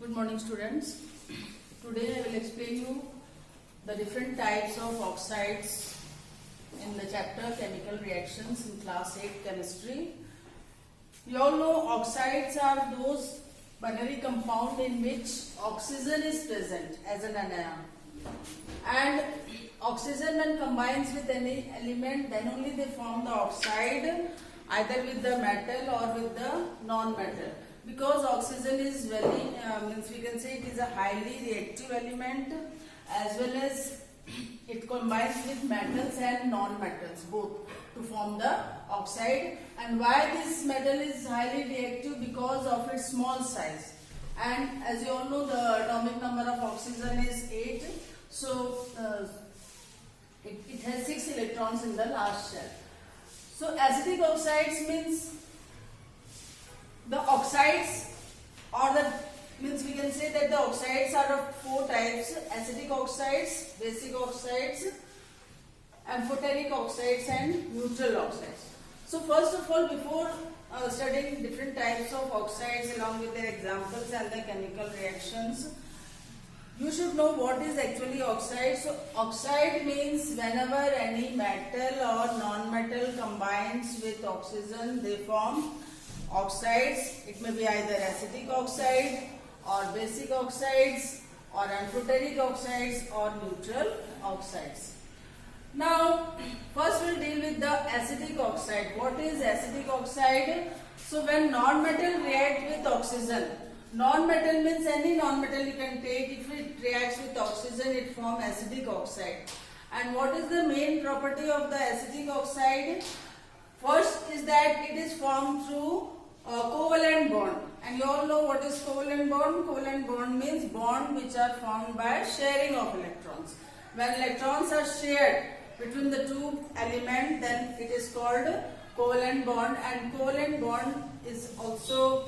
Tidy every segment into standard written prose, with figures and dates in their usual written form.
Good morning, students. Today I will explain you the different types of oxides in the chapter Chemical Reactions in class 8 chemistry. You all know oxides are those binary compound in which oxygen is present as an anion, and oxygen when combines with any element, then only they form the oxide, either with the metal or with the non-metal. Because oxygen is very we can say it is a highly reactive element, as well as it combines with metals and non-metals both to form the oxide. And why this metal is highly reactive? Because of its small size. And as you all know, the atomic number of oxygen is 8. So it has 6 electrons in the last shell. So acidic oxides means the oxides, or the means we can say that the oxides are of 4 types: acidic oxides, basic oxides, amphoteric oxides and neutral oxides. So first of all, before studying different types of oxides along with their examples and the chemical reactions, you should know what is actually oxide. So oxide means whenever any metal or non-metal combines with oxygen, they form oxides. It may be either acidic oxide or basic oxides or amphoteric oxides or neutral oxides. Now first we'll deal with the acidic oxide. What is acidic oxide? So when non-metal react with oxygen, non-metal means any non-metal you can take, if it reacts with oxygen it forms acidic oxide. And what is the main property of the acidic oxide? First is that it is formed through covalent bond, and you all know what is covalent bond. Covalent bond means bond which are formed by sharing of electrons. When electrons are shared between the two elements, then it is called covalent bond. And covalent bond is also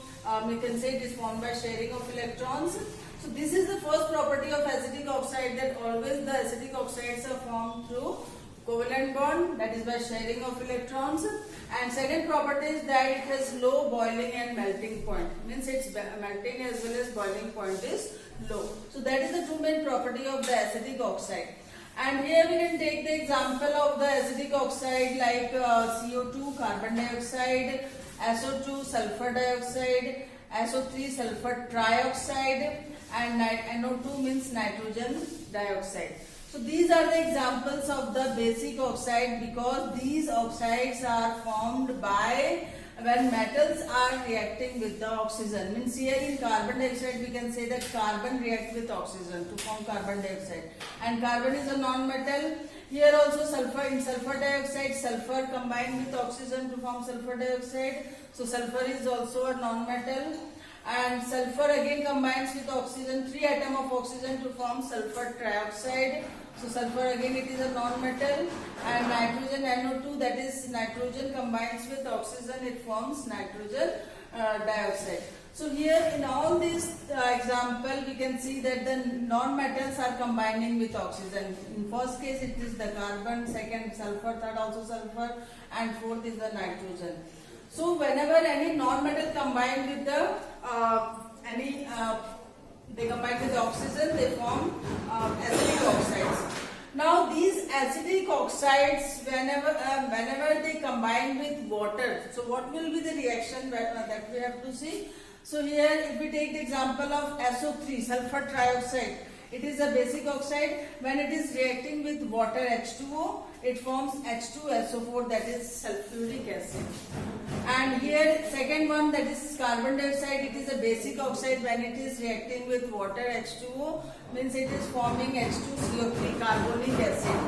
we can say it is formed by sharing of electrons. So this is the first property of acidic oxide, that always the acidic oxides are formed through covalent bond, that is by sharing of electrons. And second property is that it has low boiling and melting point, means its melting as well as boiling point is low. So that is the two main property of the acidic oxide. And here we can take the example of the acidic oxide like CO2, carbon dioxide, SO2, sulfur dioxide, SO3, sulfur trioxide, and NO2 means nitrogen dioxide. So these are the examples of the basic oxide, because these oxides are formed by when metals are reacting with the oxygen. Means here in carbon dioxide we can say that carbon reacts with oxygen to form carbon dioxide, and carbon is a non-metal. Here also sulfur, in sulfur dioxide, sulfur combined with oxygen to form sulfur dioxide. So sulfur is also a non-metal. And sulfur again combines with oxygen, 3 atoms of oxygen to form sulfur trioxide. So sulfur again it is a non-metal. And nitrogen NO2, that is nitrogen combines with oxygen, it forms nitrogen dioxide. So here in all these example we can see that the non-metals are combining with oxygen. In first case it is the carbon, second sulfur, third also sulfur, and fourth is the nitrogen. So whenever any non-metal combine with the they combine with the oxygen, they form acidic oxides. Now these acidic oxides, whenever they combine with water, so what will be the reaction that we have to see? So here if we take the example of SO3, sulfur trioxide, it is a basic oxide. When it is reacting with water H2O, it forms H2SO4, that is sulfuric acid. And here second one, that is carbon dioxide, it is a basic oxide. When it is reacting with water H2O, means it is forming H2CO3, carbonic acid.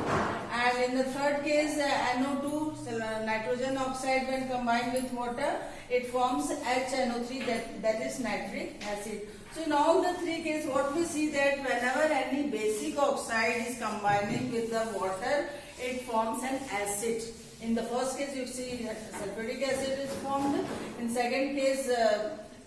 And in the third case NO2, nitrogen oxide, when combined with water it forms HNO3, that is nitric acid. So in all the 3 cases what we see that whenever any basic oxide is combining with the water, it forms an acid. In the first case you see sulfuric acid is formed, in second case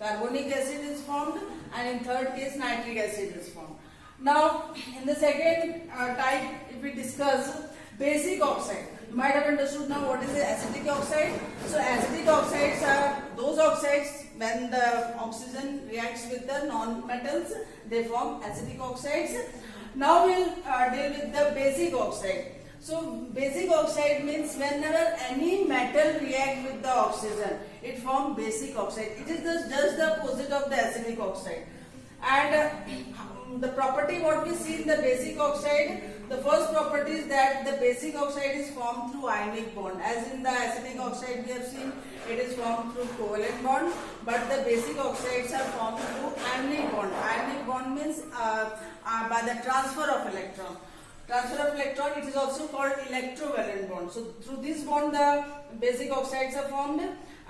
carbonic acid is formed, and in third case nitric acid is formed. Now in the second type, if we discuss basic oxide, you might have understood now what is the acidic oxide. So acidic oxides are those oxides when the oxygen reacts with the non-metals, they form acidic oxides. Now we'll deal with the basic oxide. So basic oxide means whenever any metal react with the oxygen, it forms basic oxide. It is just the opposite of the acidic oxide. And the property what we see in the basic oxide, the first property is that the basic oxide is formed through ionic bond. As in the acidic oxide we have seen, it is formed through covalent bond, but the basic oxides are formed through ionic bond. Ionic bond means by the transfer of electron. Transfer of electron, it is also called electrovalent bond. So through this bond the basic oxides are formed.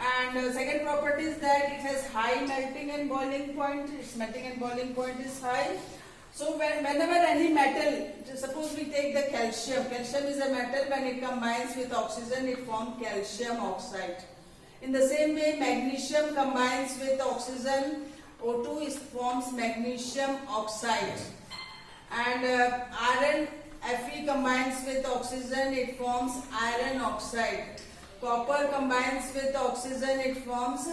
And second property is that it has high melting and boiling point. Its melting and boiling point is high. So whenever any metal, suppose we take the calcium. Calcium is a metal, when it combines with oxygen it forms calcium oxide. In the same way, magnesium combines with oxygen, O2, it forms magnesium oxide. And iron, Fe combines with oxygen, it forms iron oxide. Copper combines with oxygen, it forms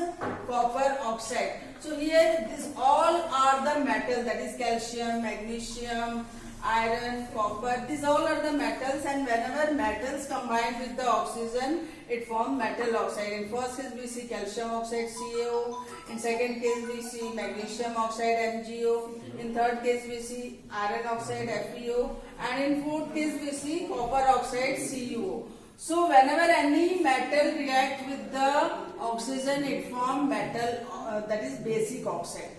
copper oxide. So here these all are the metal, that is calcium, magnesium, iron, copper. These all are the metals, and whenever metals combine with the oxygen, it forms metal oxide. In first case we see calcium oxide, CaO. In second case we see magnesium oxide, MgO. In third case we see iron oxide, FeO. And in fourth case we see copper oxide, CuO. So whenever any metal react with the oxygen, it forms metal, that is basic oxide.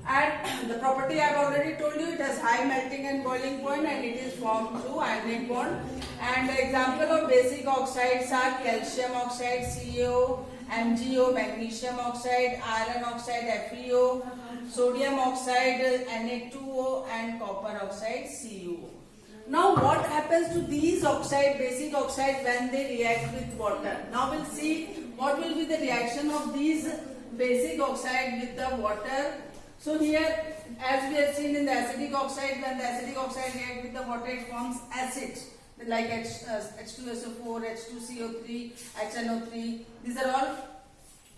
And the property I have already told you, it has high melting and boiling point, and it is formed through ionic bond. And the example of basic oxides are calcium oxide, CaO, MgO, magnesium oxide, iron oxide, FeO, sodium oxide, Na2O, and copper oxide, CuO. Now what happens to these oxide, basic oxide, when they react with water? Now we'll see what will be the reaction of these basic oxide with the water. So here, as we have seen in the acidic oxide, when the acidic oxide react with the water, it forms acids like H2SO4, H2CO3, HNO3. These are all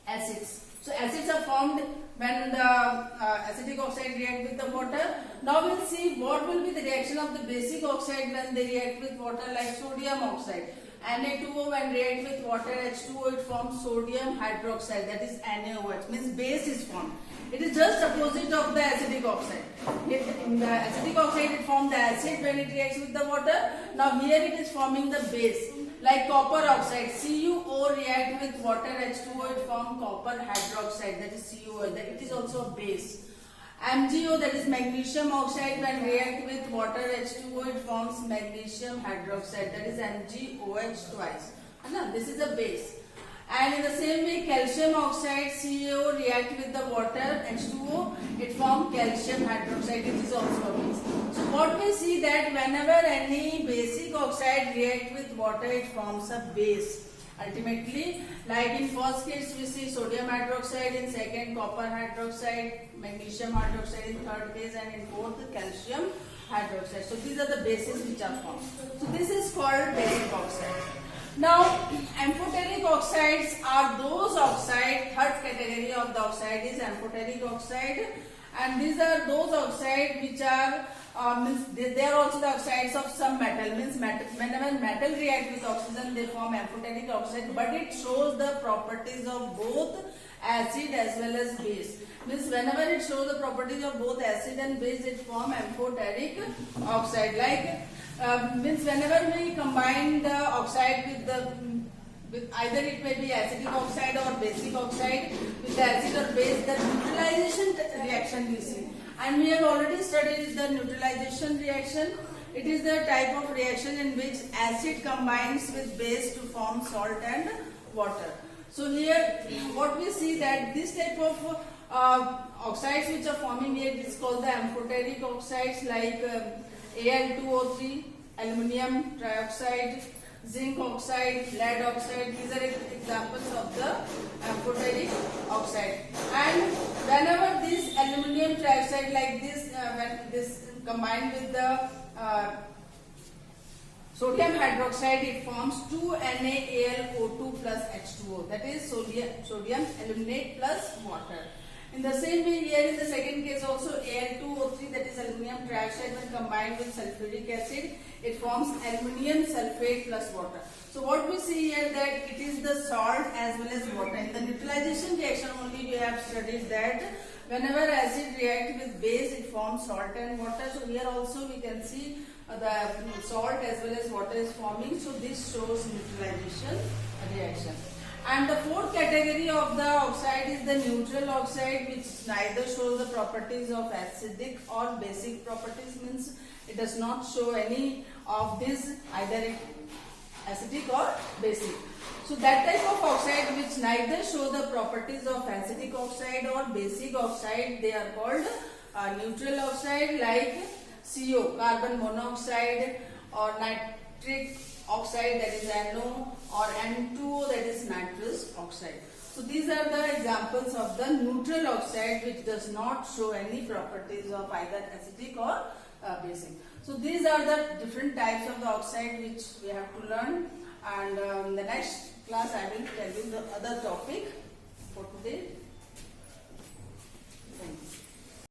acids. So acids are formed when the acidic oxide react with the water. Now we'll see what will be the reaction of the basic oxide when they react with water, like sodium oxide. Na2O, when react with water, H2O, it forms sodium hydroxide, that is NaOH, means base is formed. It is just opposite of the acidic oxide. In the acidic oxide it forms the acid when it reacts with the water. Now here it is forming the base. Like copper oxide, CuO react with water, H2O, it forms copper hydroxide, that is CuO, that it is also a base. MgO, that is magnesium oxide, when react with water, H2O, it forms magnesium hydroxide, that is MgOH twice. This is a base. And in the same way, calcium oxide, CaO, react with the water, H2O, it forms calcium hydroxide, it is also a base. So what we see that whenever any basic oxide react with water, it forms a base. Ultimately, like in first case we see sodium hydroxide, in second copper hydroxide, magnesium hydroxide in third case, and in fourth calcium hydroxide. So these are the bases which are formed. So this is called basic oxide. Now amphoteric oxides are those oxide, third category of the oxide is amphoteric oxide, and these are those oxide which are they are also the oxides of some metal, means whenever metal react with oxygen they form amphoteric oxide, but it shows the properties of both acid as well as base. Means whenever it shows the properties of both acid and base, it form amphoteric oxide. Like means whenever we combine the oxide with either it may be acidic oxide or basic oxide with the acid or base, the neutralization reaction we see. And we have already studied the neutralization reaction. It is the type of reaction in which acid combines with base to form salt and water. So here what we see that this type of oxides which are forming here is called the amphoteric oxides, like Al2O3, aluminium trioxide, zinc oxide, lead oxide. These are examples of the amphoteric oxide. And whenever this aluminium trioxide like this, when this combined with the Sodium hydroxide, it forms 2NaAlO2 plus H2O. That is sodium aluminate plus water. In the same way, here in the second case also Al2O3, that is aluminum trioxide, when combined with sulfuric acid, it forms aluminium sulfate plus water. So what we see here that it is the salt as well as water. In the neutralization reaction only we have studied that whenever acid reacts with base, it forms salt and water. So here also we can see the salt as well as water is forming. So this shows neutralization reaction. And the fourth category of the oxide is the neutral oxide, which neither shows the properties of acidic or basic properties, means it does not show any of this, either acidic or basic. So that type of oxide which neither show the properties of acidic oxide or basic oxide, they are called neutral oxide, like CO, carbon monoxide, or nitric oxide, that is NO, or N2O, that is nitrous oxide. So these are the examples of the neutral oxide which does not show any properties of either acidic or basic. So these are the different types of the oxide which we have to learn, and in the next class I will tell you the other topic for today.